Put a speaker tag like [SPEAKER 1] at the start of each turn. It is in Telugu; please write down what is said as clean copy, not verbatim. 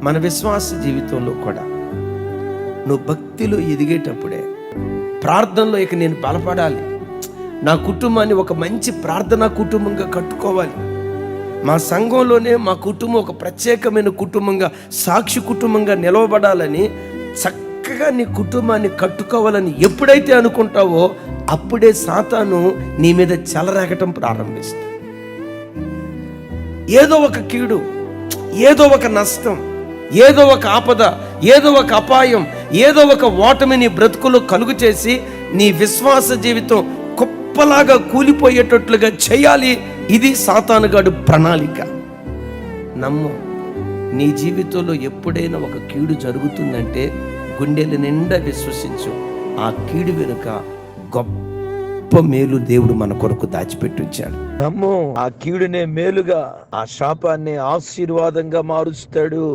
[SPEAKER 1] మన విశ్వాస జీవితంలో కూడా నువ్వు భక్తిలో ఎదిగేటప్పుడే, ప్రార్థనలో ఇక నేను బలపడాలి, నా కుటుంబాన్ని ఒక మంచి ప్రార్థనా కుటుంబంగా కట్టుకోవాలి, మా సంఘంలోనే మా కుటుంబం ఒక ప్రత్యేకమైన కుటుంబంగా, సాక్షి కుటుంబంగా నిలవబడాలని, చక్కగా నీ కుటుంబాన్ని కట్టుకోవాలని ఎప్పుడైతే అనుకుంటావో అప్పుడే సాతాను నీ మీద చెలరేగటం ప్రారంభిస్తాడు. ఏదో ఒక కీడు, ఏదో ఒక నష్టం, ఏదో ఒక ఆపద, ఏదో ఒక అపాయం, ఏదో ఒక ఓటమి నీ బ్రతుకులో కలుగు చేసి నీ విశ్వాస జీవితం కుప్పలాగా కూలిపోయేటట్లుగా చేయాలి. ఇది సాతానుగాడు ప్రణాళిక. నమ్ము, నీ జీవితంలో ఎప్పుడైనా ఒక కీడు జరుగుతుందంటే గుండెల నిండా విశ్వసించు, ఆ కీడు వెనుక గొప్ప మేలు దేవుడు మన కొరకు దాచిపెట్టించాడు. నమ్ము, ఆ కీడునే మేలుగా, ఆ శాపాన్ని ఆశీర్వాదంగా మారుస్తాడు.